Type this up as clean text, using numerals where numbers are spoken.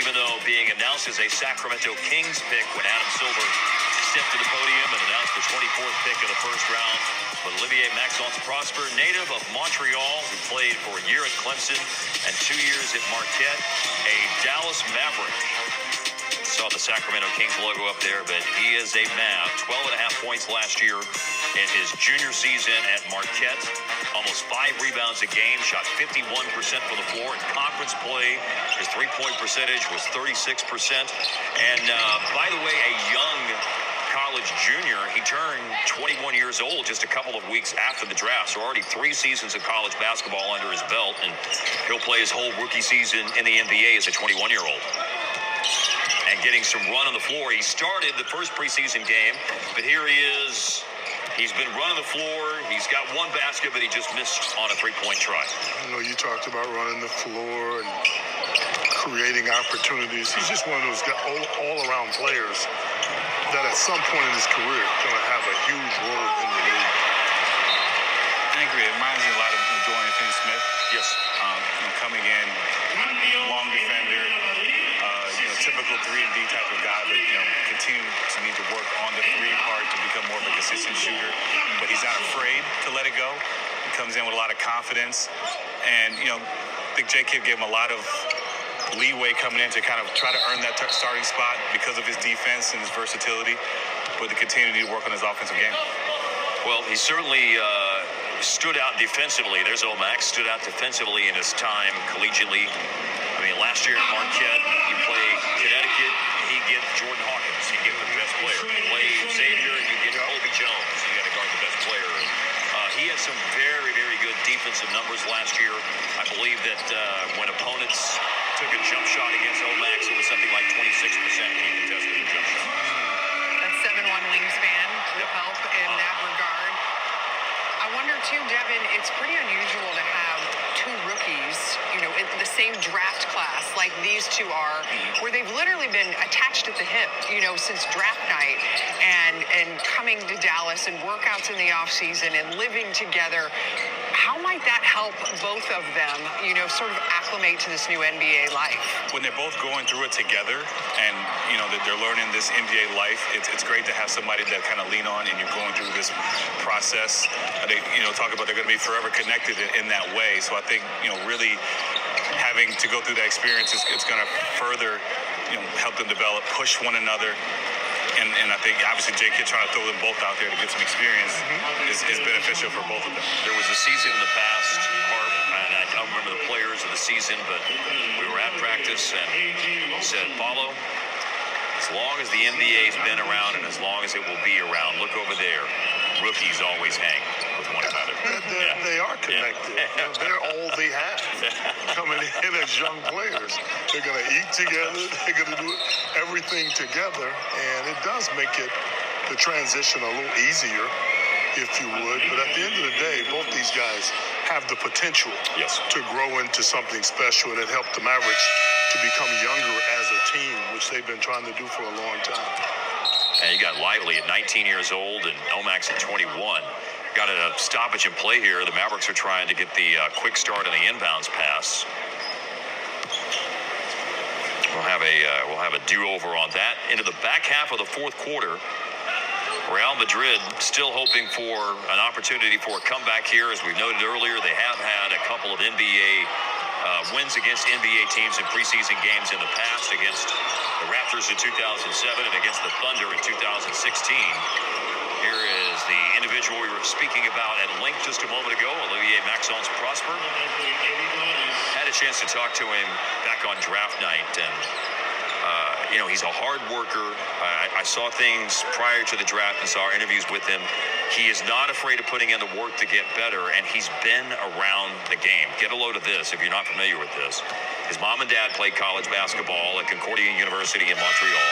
even though being announced as a Sacramento Kings pick when Adam Silver stepped to the podium and announced the 24th pick of the first round. But Olivier Maxence-Prosper, native of Montreal, who played for a year at Clemson and 2 years at Marquette, a Dallas Maverick. Saw the Sacramento Kings logo up there, but he is a Mav. 12.5 points last year in his junior season at Marquette. Almost 5 rebounds a game, shot 51% from the floor. In conference play, his three-point percentage was 36%. And by the way, a young college junior. He turned 21 years old just a couple of weeks after the draft. So already 3 seasons of college basketball under his belt, and he'll play his whole rookie season in the NBA as a 21-year-old. And getting some run on the floor. He started the first preseason game, but here he is. He's been running the floor. He's got 1 basket, but he just missed on a 3-point try. You know, you talked about running the floor and creating opportunities. He's just one of those all-around players that at some point in his career is going to have a huge role in the league. I agree. It reminds me a lot of Dorian Finney-Smith. Yes. Coming in, long defender, typical 3-and-D type of guy, but continue to need to work on the 3 part to become more of a consistent shooter. But he's not afraid to let it go. He comes in with a lot of confidence, and I think J-Kid gave him a lot of leeway coming in to kind of try to earn that starting spot because of his defense and his versatility, but to continue to work on his offensive game. Well, he certainly stood out defensively. There's Omax, stood out defensively in his time collegiately. I mean, last year at Marquette, you play Connecticut, he get Jordan Hawkins, he get the best player. You play Xavier, you get Colby Jones, you got to guard the best player. He had some very, very good defensive numbers last year. I believe that when opponents took a jump shot against Omax, it was something like 26% he contested the jump shot. That 7'1" wingspan will help in that regard. I wonder, too, Devin, it's pretty unusual to have 2 rookies, in the same draft class like these 2 are, where they've literally been attached at the hip, since draft night and coming to Dallas and workouts in the offseason and living together. How might that help both of them, sort of acclimate to this new NBA life? When they're both going through it together and, that they're learning this NBA life, it's great to have somebody that kind of lean on and you're going through this process. They, talk about they're going to be forever connected in that way. So I think, really having to go through that experience, it's going to further, help them develop, push one another. And I think, obviously, J-Kid trying to throw them both out there to get some experience is beneficial for both of them. There was a season in the past, and I don't remember the players of the season, but we were at practice and said, Paulo, as long as the NBA's been around and as long as it will be around, look over there. Rookies always hang with one another. They are connected. They're all they have coming in as young players. They're going to eat together. They're going to do everything together. And it does make the transition a little easier, if you would. But at the end of the day, both these guys have the potential to grow into something special, and it helped the Mavericks to become younger as a team, which they've been trying to do for a long time. And you got Lively at 19 years old and Omax at 21. Got a stoppage in play here. The Mavericks are trying to get the quick start on the inbounds pass. We'll have a do-over on that. Into the back half of the 4th quarter, Real Madrid still hoping for an opportunity for a comeback here. As we noted earlier, they have had a couple of NBA wins against NBA teams in preseason games in the past, against the Raptors in 2007 and against the Thunder in 2016. Here is the individual we were speaking about at length just a moment ago, Olivier Maxence-Prosper. Had a chance to talk to him back on draft night, and he's a hard worker. I saw things prior to the draft and saw our interviews with him. He is not afraid of putting in the work to get better, and he's been around the game. Get a load of this if you're not familiar with this. His mom and dad played college basketball at Concordia University in Montreal.